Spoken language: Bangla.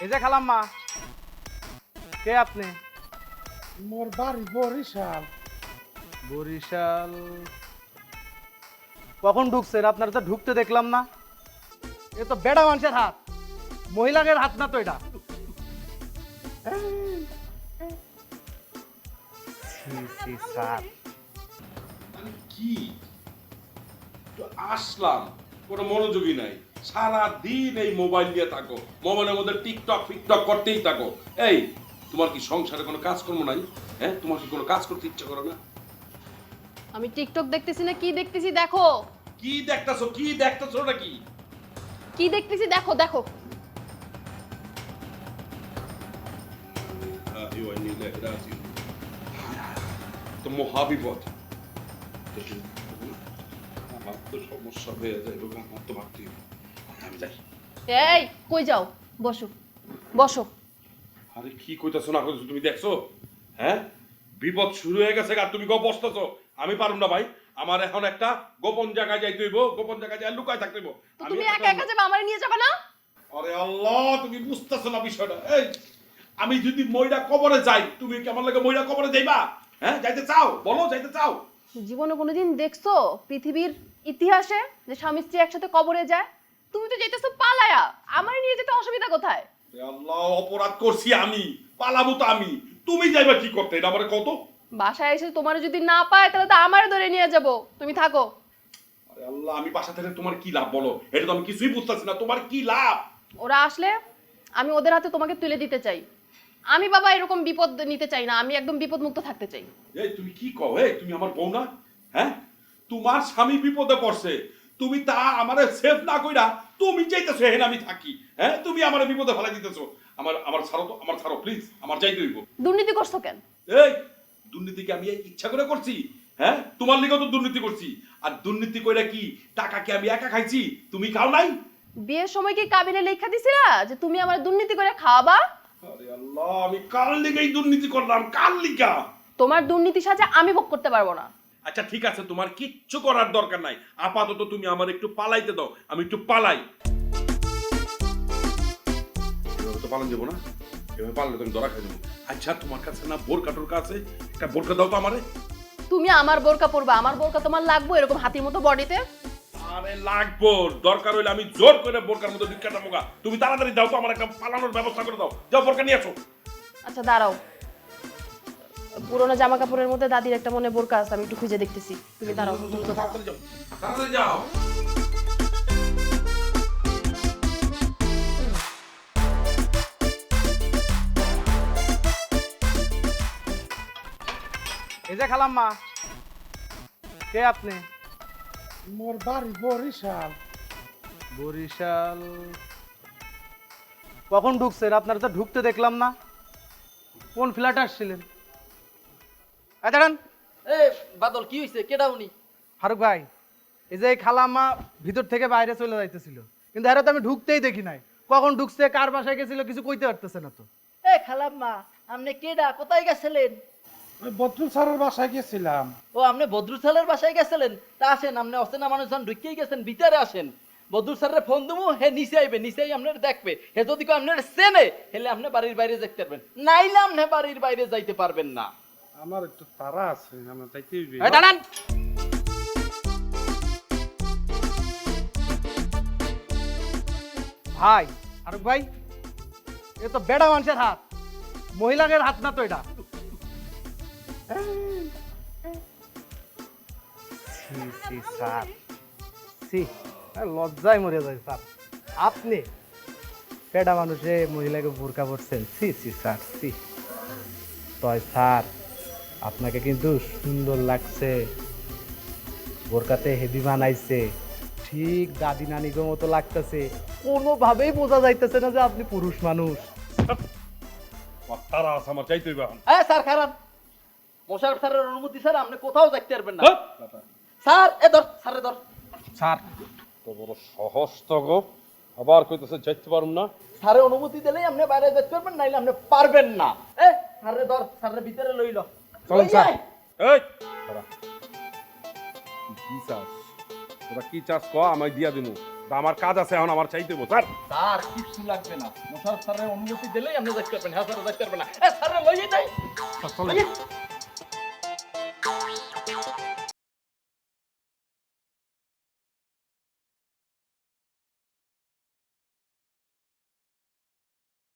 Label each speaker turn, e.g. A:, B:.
A: এই যে খালাম্মা, কে আপনি?
B: মোর বাড়ি বরিশাল।
A: বরিশাল? কখন ঢুকছেন? আপনারা তো ঢুকতে দেখলাম না। এ তো বেড়া মানুষের হাত, মহিলাদের হাত না তো এটা। ছি, ছি, স্যার।
C: মানে কি তো আসলাম, কোনো মনোযোগী নাই, সারা দিন এই মোবাইল নিয়ে থাকো, মোবাইলের মধ্যে টিকটক ফিকটক করতেই থাকো। এই তোমার কি সংসারে কোনো কাজকর্ম নাই? হ্যাঁ, তোমার কি কোনো কাজ করতে ইচ্ছা করে না?
D: আমি টিকটক দেখতেছি না কি দেখতেছি দেখো।
C: কি দেখতেছো, কি দেখতেছো ওটা কি?
D: কি দেখতেছি দেখো দেখো।
C: তো মহাবিপদ, আমার তো সমস্যা হয়ে যায়, আমার তো ভাবতেই হবে। আমি যাই।
D: এই কই যাও? বসো বসো।
C: আরে কি কইতাছো না কইতাছো তুমি দেখছো? হ্যাঁ, বিপদ শুরু হয়ে গেছে আর তুমি গো বসতেছো। আমি পারুম না ভাই, আমার এখন একটা গোপন জায়গায় যাইতে হইব, গোপন জায়গায় যাই লুকায় থাকতে হইব।
D: তো তুমি একা একা যাবে, আমারে নিয়ে যাবে না?
C: আরে আল্লাহ, তুমি বুঝতেছো না বিষয়টা? এই আমি যদি মইরা কবরে যাই, তুমি কি আমার লাগে মইরা কবরে যাইবা? হ্যাঁ, যাইতে চাও? বলো যাইতে চাও?
D: জীবনে কোনোদিন দেখছো পৃথিবীর ইতিহাসে যে স্বামী স্ত্রী একসাথে কবরে যায়? তুমি তো যেতেছো পালায়া, আমারে নিয়ে যেতে অসুবিধা কোথায়?
C: আরে আল্লাহ, অপরাধ করছি আমি, পালাবো তো আমি, তুমি যাইবা কি করতে? এটা আমারে কত।
D: বাসায় এসে তোমার যদি না পায় তাহলে তো আমারে ধরে নিয়ে যাব, তুমি থাকো।
C: আরে আল্লাহ, আমি বাসা থেকে তোমার কি লাভ বলো? এটা তো আমি কিছুই বুঝতেছি না, তোমার কি লাভ?
D: ওরা আসলে আমি ওদের হাতে তোমাকে তুলে দিতে চাই। আমি বাবা এরকম বিপদ নিতে চাই না, আমি একদম বিপদ মুক্ত থাকতে চাই।
C: এই তুমি কি কও? এই তুমি আমার বউ না? হ্যাঁ, তোমার স্বামী বিপদে পড়ছে, তুমি তা আমারে সেভ না কইরা তুমি চাইতেছো হেন আমি থাকি? হ্যাঁ, তুমি আমারে বিপদে ফেলাই দিতেছো। আমার আমার ছাড়ো তো, আমার ছাড়ো প্লিজ, আমার যাইতে হইব।
D: দুর্নীতি করছো কেন?
C: এই দুর্নীতি কি আমি এই ইচ্ছা করে করছি? হ্যাঁ, তোমার লিগে তো দুর্নীতি করছি। আর দুর্নীতি কইরা কি টাকা কি আমি একা খাইছি? তুমি খাও নাই?
D: বিয়ের সময় কি কাবিনে লেখা দিছিলা যে তুমি আমার দুর্নীতি করে খাওয়াবা?
C: আরে আল্লাহ, আমি কার লিগেই দুর্নীতি করলাম? কার লিগা?
D: তোমার দুর্নীতি সাজা আমি ভোগ করতে পারবো না।
C: আচ্ছা ঠিক আছে, তোমার কিচ্ছু করার দরকার নাই, আপাতত তুমি আমার একটু পালাইতে দাও, আমি একটু পালাই। এভাবে তো পালান যাবো না, এভাবে পারলে তুমি ধরা খাই যাবো। আচ্ছা তোমার কাছে না বোরকা টোরকা আছে? একটা বোরকা দাও তো আমারে।
D: তুমি আমার বোরকা পরবা, আমার বোরকা তোমার লাগবে এরকম হাতির মতো বডিতে?
C: আরে লাগবো, দরকার হইলে আমি জোর করে বোরকার মধ্যে ঢুকাটা মোগা। তুমি তাড়াতাড়ি দাও তো, আমার একটা পালানোর ব্যবস্থা করে দাও। যাও বোরকা নিয়ে আসো।
D: আচ্ছা দাঁড়াও, পুরোনো জামা কাপড়ের মধ্যে দাদির একটা মনে বোরকা আছে, আমি একটু খুঁজে দেখতেছি, তুমি দাঁড়াও।
C: তাড়াতাড়ি যাও, তাড়াতাড়ি যাও।
A: এই যে খালাম্মা, কে আপনি?
B: মোর বাড়ি বরিশাল।
A: বরিশাল? কখন ঢুকছেন? আপনারা তো ঢুকতে দেখলাম না। কোন ফ্ল্যাটে আসছিলেন? দাঁড়ান।
E: এ বাদল, কি হইছে? কেডা উনি?
A: ফারুক ভাই, এই যে এই খালাম্মা ভিতর থেকে বাইরে চলে যাইতেছিল, কিন্তু এরা তো আমি ঢুকতেই দেখি নাই। কখন ঢুকছে, কার বাসায় গেছিল, কিছু কইতে পারতেছে না তো।
E: এ খালাম্মা, আপনি কেডা? কোথায় গেছিলেন?
B: ওই বদরুল স্যারের বাসায় গেছিলাম।
E: ও, আপনি বদরুল স্যারের বাসায় গেছিলেন? তা আসেন, আপনি অচেনা মানুষজন ঢুকিয়ে গেছেন, ভিতরে আসেন। বদরুল স্যারের ফোন দেবো, হে নিচে আইবে, নিচে আই আপনার দেখবে। হে যদি আপনার চেনে, হেলে আপনি বাড়ির বাইরে দেখতে পারবেন, নাইলে আপনি বাড়ির বাইরে যাইতে পারবেন না।
B: আমার একটু তাড়া আছে, আমার যাইতে হইবে।
A: দাঁড়ান। ভাই, ফারুক ভাই, এ তো বেড়া মানুষের হাত, মহিলাদের হাত না তো এটা। ছি, ছি, স্যার, ছি, লজ্জায় মরে যায় স্যার। আপনি বেড়া মানুষে মহিলাকে বোরকা পরছেন? ছি ছি স্যার, ছি। তয় স্যার, আপনাকে কিন্তু সুন্দর লাগছে, বোরকাতে হেভি বানাইছে, ঠিক দাদি নানিগো মতো লাগতেছে, কোনোভাবেই বোঝা যাইতেছে না যে আপনি পুরুষ মানুষ।
C: আমার তারা আছে, আমার যাইতে হইবে এখন।
E: হ্যাঁ স্যার, খারাপ। মোশারফ স্যারের অনুমতি ছাড়া আপনি কোথাও যাইতে পারবেন না।
C: হ্যাঁ?
E: স্যার, এ ধর, স্যারে ধর।
A: স্যার,
C: তো বড় সহজ তো গো, আবার কইতেছে যাইতে পারুম না।
E: স্যারের অনুমতি দিলেই আপনি বাইরে যেতে পারবেন, নাইলে আপনি পারবেন না। এ স্যারে ধর, স্যারের ভিতরে লইল।
A: চলুন, স্যার।
C: এই দাঁড়া। কি চাস? তোরা কি চাস ক, আমায় দিয়া দিমু। আমার কাজ আছে এখন আমার চাইতে হইব স্যার
E: স্যার কিছু লাগবে না মোশাররফ স্যারের অনুমতি দিলেই আপনি দেখতে পারবেন হ্যাঁ স্যার দেখতে পারবেন না স্যার লইয়ে যাই
B: চলেন